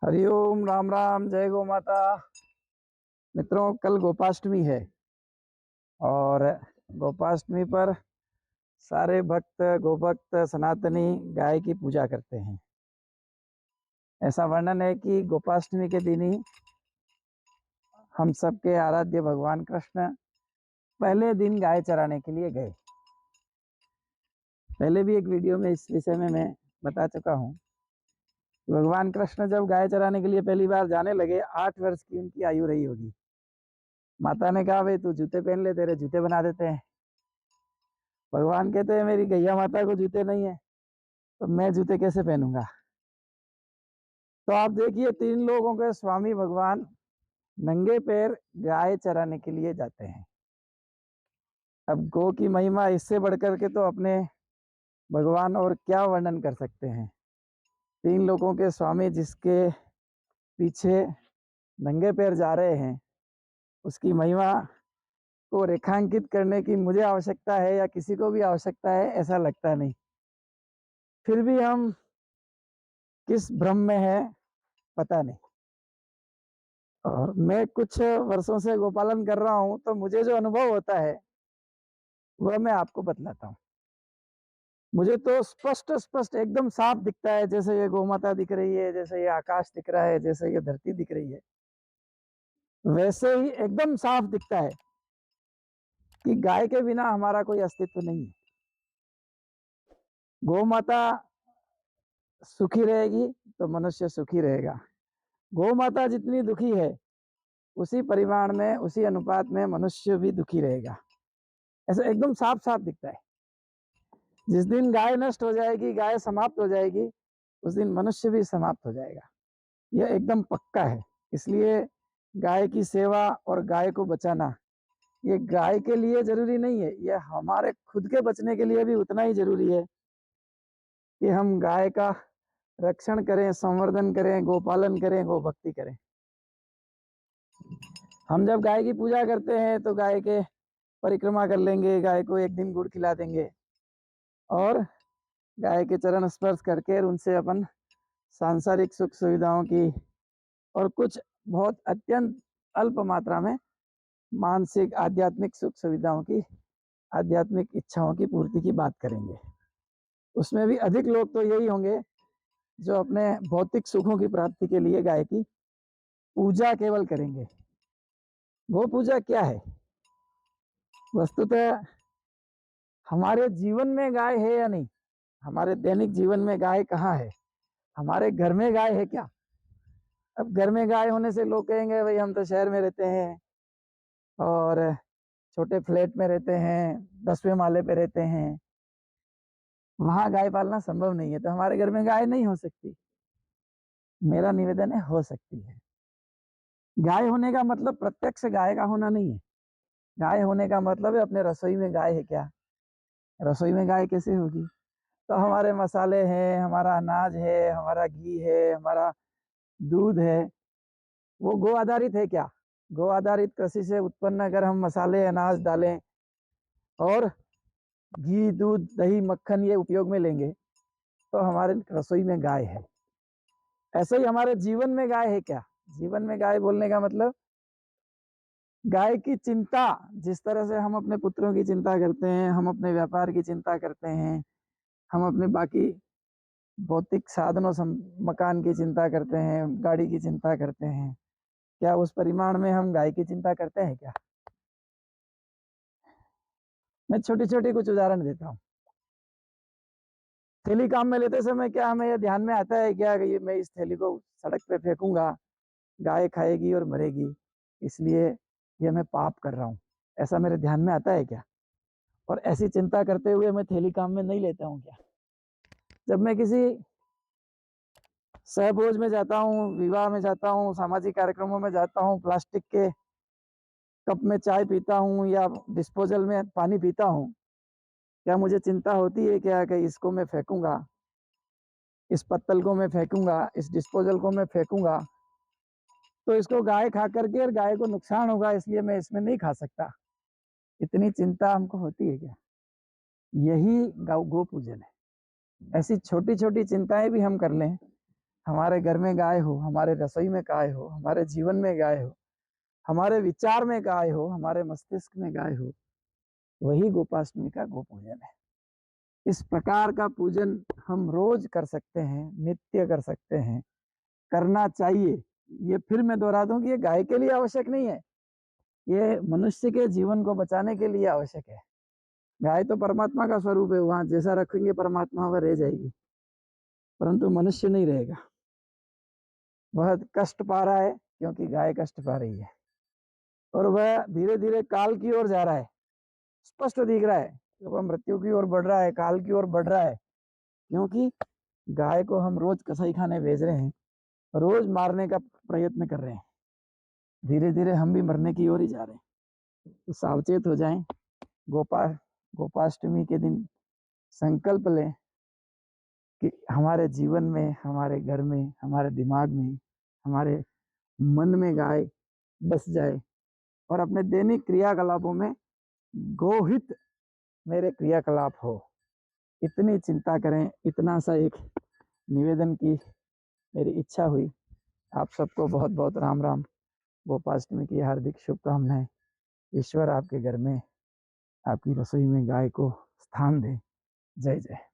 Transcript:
हरिओम, राम राम, जय गौ माता। मित्रों, कल गोपाष्टमी है और गोपाष्टमी पर सारे भक्त, गोभक्त, सनातनी गाय की पूजा करते हैं। ऐसा वर्णन है कि गोपाष्टमी के दिन ही हम सबके आराध्य भगवान कृष्ण पहले दिन गाय चराने के लिए गए। पहले भी एक वीडियो में इस विषय में मैं बता चुका हूँ कि भगवान कृष्ण जब गाय चराने के लिए पहली बार जाने लगे, 8 वर्ष की उनकी आयु रही होगी। माता ने कहा, भाई तू जूते पहन ले, तेरे जूते बना देते हैं। भगवान कहते हैं, मेरी गैया माता को जूते नहीं है तो मैं जूते कैसे पहनूंगा। तो आप देखिए, 3 लोगों के स्वामी भगवान नंगे पैर गाय चराने के लिए जाते हैं। अब गौ की महिमा इससे बढ़कर के तो अपने भगवान और क्या वर्णन कर सकते हैं। 3 लोगों के स्वामी जिसके पीछे नंगे पैर जा रहे हैं, उसकी महिमा को रेखांकित करने की मुझे आवश्यकता है या किसी को भी आवश्यकता है, ऐसा लगता नहीं। फिर भी हम किस भ्रम में है पता नहीं। और मैं कुछ वर्षों से गोपालन कर रहा हूं, तो मुझे जो अनुभव होता है वह मैं आपको बतलाता हूँ। मुझे तो स्पष्ट स्पष्ट एकदम साफ दिखता है, जैसे ये गौमाता दिख रही है, जैसे ये आकाश दिख रहा है, जैसे ये धरती दिख रही है, वैसे ही एकदम साफ दिखता है कि गाय के बिना हमारा कोई अस्तित्व नहीं है। गौ माता सुखी रहेगी तो मनुष्य सुखी रहेगा। गौ माता जितनी दुखी है, उसी परिमाण में, उसी अनुपात में मनुष्य भी दुखी रहेगा। ऐसा एकदम साफ साफ दिखता है। जिस दिन गाय नष्ट हो जाएगी, गाय समाप्त हो जाएगी, उस दिन मनुष्य भी समाप्त हो जाएगा। यह एकदम पक्का है। इसलिए गाय की सेवा और गाय को बचाना, ये गाय के लिए जरूरी नहीं है, यह हमारे खुद के बचने के लिए भी उतना ही जरूरी है कि हम गाय का रक्षण करें, संवर्धन करें, गोपालन करें, गो भक्ति करें। हम जब गाय की पूजा करते हैं तो गाय के परिक्रमा कर लेंगे, गाय को एक दिन गुड़ खिला देंगे और गाय के चरण स्पर्श करके उनसे अपन सांसारिक सुख सुविधाओं की और कुछ बहुत अत्यंत अल्प मात्रा में मानसिक आध्यात्मिक सुख सुविधाओं की, आध्यात्मिक इच्छाओं की पूर्ति की बात करेंगे। उसमें भी अधिक लोग तो यही होंगे जो अपने भौतिक सुखों की प्राप्ति के लिए गाय की पूजा केवल करेंगे। गो पूजा क्या है? वस्तुतः हमारे जीवन में गाय है या नहीं, हमारे दैनिक जीवन में गाय कहाँ है, हमारे घर में गाय है क्या? अब घर में गाय होने से लोग कहेंगे, भाई हम तो शहर में रहते हैं और छोटे फ्लैट में रहते हैं, 10वें माले पे रहते हैं, वहां गाय पालना संभव नहीं है, तो हमारे घर में गाय नहीं हो सकती। मेरा निवेदन है, हो सकती है। गाय होने का मतलब प्रत्यक्ष गाय का होना नहीं है। गाय होने का मतलब है अपने रसोई में गाय है क्या? रसोई में गाय कैसे होगी? तो हमारे मसाले हैं, हमारा अनाज है, हमारा घी है, हमारा दूध है, वो गो आधारित है क्या? गो आधारित कृषि से उत्पन्न अगर हम मसाले, अनाज डालें और घी, दूध, दही, मक्खन ये उपयोग में लेंगे तो हमारे रसोई में गाय है। ऐसे ही हमारे जीवन में गाय है क्या? जीवन में गाय बोलने का मतलब गाय की चिंता, जिस तरह से हम अपने पुत्रों की चिंता करते हैं, हम अपने व्यापार की चिंता करते हैं, हम अपने बाकी भौतिक साधनों, मकान की चिंता करते हैं, गाड़ी की चिंता करते हैं, क्या उस परिमाण में हम गाय की चिंता करते हैं क्या? मैं छोटी छोटी कुछ उदाहरण देता हूँ। थैली काम में लेते समय क्या हमें यह ध्यान में आता है क्या कि मैं इस थैली को सड़क पे फेंकूंगा, गाय खाएगी और मरेगी, इसलिए ये मैं पाप कर रहा हूँ, ऐसा मेरे ध्यान में आता है क्या? और ऐसी चिंता करते हुए मैं थैली काम में नहीं लेता हूँ क्या? जब मैं किसी सहभोज में जाता हूँ, विवाह में जाता हूँ, सामाजिक कार्यक्रमों में जाता हूँ, प्लास्टिक के कप में चाय पीता हूँ या डिस्पोजल में पानी पीता हूँ, क्या मुझे चिंता होती है क्या कि इसको मैं फेंकूंगा, इस पत्तल को मैं फेंकूंगा, इस डिस्पोजल को मैं फेंकूंगा तो इसको गाय खा करके और गाय को नुकसान होगा, इसलिए मैं इसमें नहीं खा सकता? इतनी चिंता हमको होती है क्या? यही गौ पूजन है। ऐसी छोटी छोटी चिंताएं भी हम कर लें हमारे घर में गाय हो, हमारे रसोई में गाय हो, हमारे जीवन में गाय हो, हमारे विचार में गाय हो, हमारे मस्तिष्क में गाय हो, वही गोपाष्टमी का गोपूजन है। इस प्रकार का पूजन हम रोज कर सकते हैं, नित्य कर सकते हैं, करना चाहिए। ये फिर मैं दोहरा दूं कि ये गाय के लिए आवश्यक नहीं है, ये मनुष्य के जीवन को बचाने के लिए आवश्यक है। गाय तो परमात्मा का स्वरूप है, वहां जैसा रखेंगे परमात्मा वह रह जाएगी, परंतु मनुष्य नहीं रहेगा। वह कष्ट पा रहा है क्योंकि गाय कष्ट पा रही है, और वह धीरे धीरे काल की ओर जा रहा है। स्पष्ट दिख रहा है कि वह मृत्यु की ओर बढ़ रहा है, काल की ओर बढ़ रहा है, क्योंकि गाय को हम रोज कसाई खाने भेज रहे हैं, रोज मारने का प्रयत्न कर रहे हैं। धीरे धीरे हम भी मरने की ओर ही जा रहे हैं। तो सावचेत हो जाएं। गोपाष्टमी के दिन संकल्प लें कि हमारे जीवन में, हमारे घर में, हमारे दिमाग में, हमारे मन में गाय बस जाए, और अपने दैनिक क्रियाकलापों में गोहित मेरे क्रियाकलाप हो, इतनी चिंता करें। इतना सा एक निवेदन की मेरी इच्छा हुई। आप सबको बहुत बहुत राम राम, गोपाष्टमी की हार्दिक शुभकामनाएं। ईश्वर आपके घर में, आपकी रसोई में गाय को स्थान दे। जय जय।